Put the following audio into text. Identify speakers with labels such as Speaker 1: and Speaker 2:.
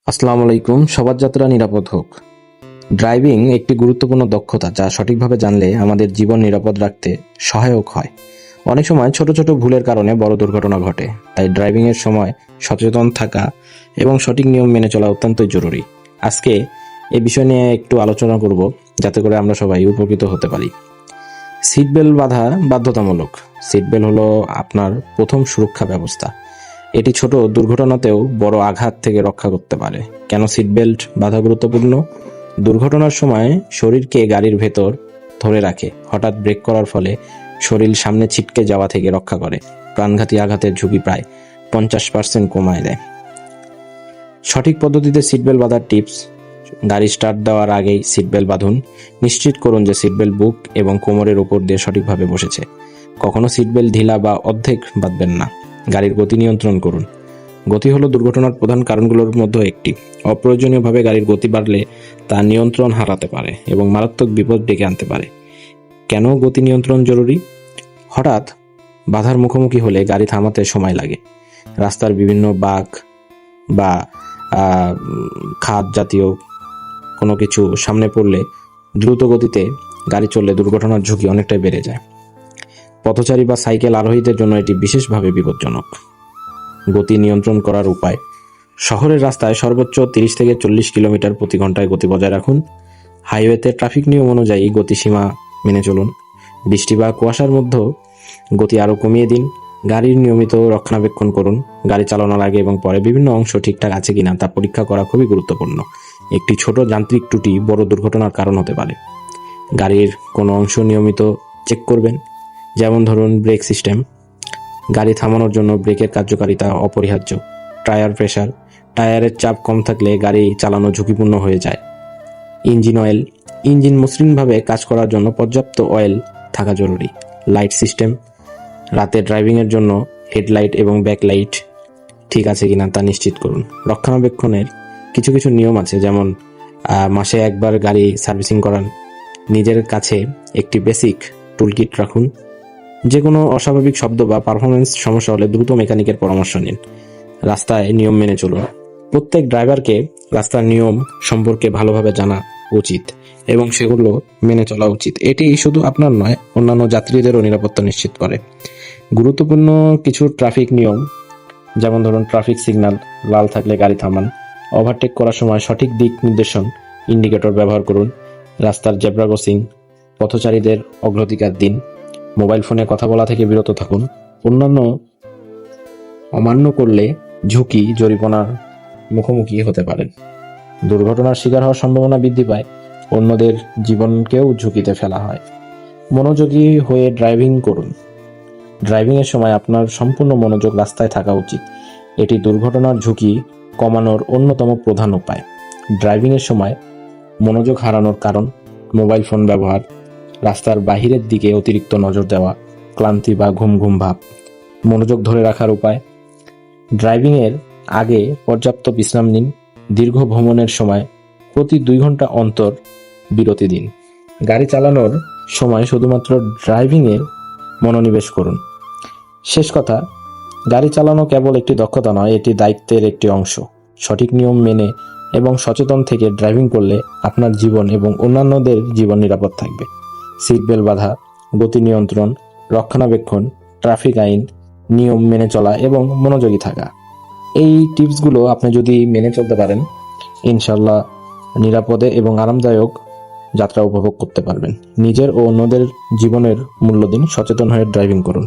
Speaker 1: আসসালামু আলাইকুম। সবার যাত্রা নিরাপদ হোক। ড্রাইভিং একটি গুরুত্বপূর্ণ দক্ষতা যা সঠিকভাবে জানলে আমাদের জীবন নিরাপদ রাখতে সহায়ক হয়। অনেক সময় ছোট ছোট ভুলের কারণে বড় দুর্ঘটনা ঘটে, তাই ড্রাইভিংয়ের সময় সচেতন থাকা এবং সঠিক নিয়ম মেনে চলা অত্যন্তই জরুরি। আজকে এই বিষয় নিয়ে একটু আলোচনা করব, যাতে করে আমরা সবাই উপকৃত হতে পারি। সিট বেল্ট বাঁধা বাধ্যতামূলক। সিট বেল্ট হলো আপনার প্রথম সুরক্ষা ব্যবস্থা। এটি ছোট দুর্ঘটনাতেও বড় আঘাত থেকে রক্ষা করতে পারে। কেন সিট বেল্ট বাঁধা গুরুত্বপূর্ণ? দুর্ঘটনার সময় শরীরকে গাড়ির ভেতর ধরে রাখে। হঠাৎ ব্রেক করার ফলে শরীর সামনে ছিটকে যাওয়া থেকে রক্ষা করে। প্রাণঘাতী আঘাতের ঝুঁকি প্রায় 50% কমায় দেয়। সঠিক পদ্ধতিতে সিট বেল্ট বাঁধার টিপস: গাড়ি স্টার্ট দেওয়ার আগেই সিট বেল্ট বাঁধুন। নিশ্চিত করুন যে সিট বেল্ট বুক এবং কোমরের উপর দিয়ে সঠিকভাবে বসেছে। কখনো সিট বেল্ট ঢিলা বা অর্ধেক বাঁধবেন না। গাড়ির গতি নিয়ন্ত্রণ করুন। গতি হলো দুর্ঘটনার প্রধান কারণগুলোর মধ্যে একটি। অপ্রয়োজনীয়ভাবে গাড়ির গতি বাড়লে তা নিয়ন্ত্রণ হারাতে পারে এবং মারাত্মক বিপদ ডেকে আনতে পারে। কেন গতি নিয়ন্ত্রণ জরুরি? হঠাৎ বাধার মুখোমুখি হলে গাড়ি থামাতে সময় লাগে। রাস্তার বিভিন্ন বাঁক বা খাদ জাতীয় কোনো কিছু সামনে পড়লে দ্রুত গতিতে গাড়ি চললে দুর্ঘটনার ঝুঁকি অনেকটাই বেড়ে যায়। পথচারী বা সাইকেল আরোহীদের জন্য এটি বিশেষভাবে বিপজ্জনক। গতি নিয়ন্ত্রণ করার উপায়: শহরের রাস্তায় সর্বোচ্চ 30 থেকে 40 কিলোমিটার প্রতি ঘন্টায় গতি বজায় রাখুন। হাইওয়েতে ট্রাফিক নিয়ম অনুযায়ী গতিসীমা মেনে চলুন। বৃষ্টি বা কুয়াশার মধ্যেও গতি আরও কমিয়ে দিন। গাড়ির নিয়মিত রক্ষণাবেক্ষণ করুন। গাড়ি চালানোর আগে এবং পরে বিভিন্ন অংশ ঠিকঠাক আছে কিনা তা পরীক্ষা করা খুবই গুরুত্বপূর্ণ। একটি ছোট যান্ত্রিক ত্রুটি বড় দুর্ঘটনার কারণ হতে পারে। গাড়ির কোনো অংশ নিয়মিত চেক করবেন, যেমন ধরুন ব্রেক সিস্টেম। গাড়ি থামানোর জন্য ব্রেকের কার্যকারিতা অপরিহার্য। টায়ার প্রেসার: টায়ারের চাপ কম থাকলে গাড়ি চালানো ঝুঁকিপূর্ণ হয়ে যায়। ইঞ্জিন অয়েল: ইঞ্জিন মসৃণভাবে কাজ করার জন্য পর্যাপ্ত অয়েল থাকা জরুরি। লাইট সিস্টেম: রাতে ড্রাইভিংয়ের জন্য হেডলাইট এবং ব্যাকলাইট ঠিক আছে কিনা তা নিশ্চিত করুন। রক্ষণাবেক্ষণের কিছু কিছু নিয়ম আছে, যেমন মাসে একবার গাড়ি সার্ভিসিং করান। নিজের কাছে একটি বেসিক টুলকিট রাখুন। যে কোনো অস্বাভাবিক শব্দ বা পারফরমেন্স সমস্যা হলে দ্রুত মেকানিকের পরামর্শ নিন। রাস্তায় নিয়ম মেনে চলুন। প্রত্যেক ড্রাইভারকে রাস্তার নিয়ম সম্পর্কে ভালোভাবে জানা উচিত এবং সেগুলো মেনে চলা উচিত। এটি শুধু আপনার নয়, অন্যান্য যাত্রীদেরও নিরাপত্তা নিশ্চিত করে। গুরুত্বপূর্ণ কিছু ট্রাফিক নিয়ম, যেমন ধরুন ট্রাফিক সিগন্যাল: লাল থাকলে গাড়ি থামান। ওভারটেক করার সময় সঠিক দিক নির্দেশন ইন্ডিকেটর ব্যবহার করুন। রাস্তার জেব্রা ক্রসিং: পথচারীদের অগ্রাধিকার দিন। মোবাইল ফোনে কথা বলা থেকে বিরত থাকুন। অন্যান্য অমান্য করলে ঝুঁকি জরিমানার মুখোমুখি হতে পারেন। দুর্ঘটনার শিকার হওয়ার সম্ভাবনা বৃদ্ধি পায়, অন্যদের জীবনকেও ঝুঁকিতে ফেলা হয়। মনোযোগী হয়ে ড্রাইভিং করুন। ড্রাইভিংয়ের সময় আপনার সম্পূর্ণ মনোযোগ রাস্তায় থাকা উচিত। এটি দুর্ঘটনার ঝুঁকি কমানোর অন্যতম প্রধান উপায়। ড্রাইভিংয়ের সময় মনোযোগ হারানোর কারণ: মোবাইল ফোন ব্যবহার, রাস্তার বাহিরের দিকে অতিরিক্ত নজর দেওয়া, ক্লান্তি বা ঘুম ঘুম ভাব। মনোযোগ ধরে রাখার উপায়: ড্রাইভিংয়ের আগে পর্যাপ্ত বিশ্রাম নিন। দীর্ঘ ভ্রমণের সময় প্রতি 2 ঘন্টা অন্তর বিরতি দিন। গাড়ি চালানোর সময় শুধুমাত্র ড্রাইভিংয়ের মনোনিবেশ করুন। শেষ কথা: গাড়ি চালানো কেবল একটি দক্ষতা নয়, এটি দায়িত্বের একটি অংশ। সঠিক নিয়ম মেনে এবং সচেতন থেকে ড্রাইভিং করলে আপনার জীবন এবং অন্যান্যদের জীবন নিরাপদ থাকবে। সিট বেল্ট বাঁধা, গতি নিয়ন্ত্রণ, রক্ষণাবেক্ষণ, ট্রাফিক আইন নিয়ম মেনে চলা এবং মনোযোগী থাকা, এই টিপসগুলো আপনি যদি মেনে চলতে পারেন, ইনশাল্লাহ নিরাপদে এবং আরামদায়ক যাত্রা উপভোগ করতে পারবেন। নিজের ও অন্যদের জীবনের মূল্য দিন, সচেতন হয়ে ড্রাইভিং করুন।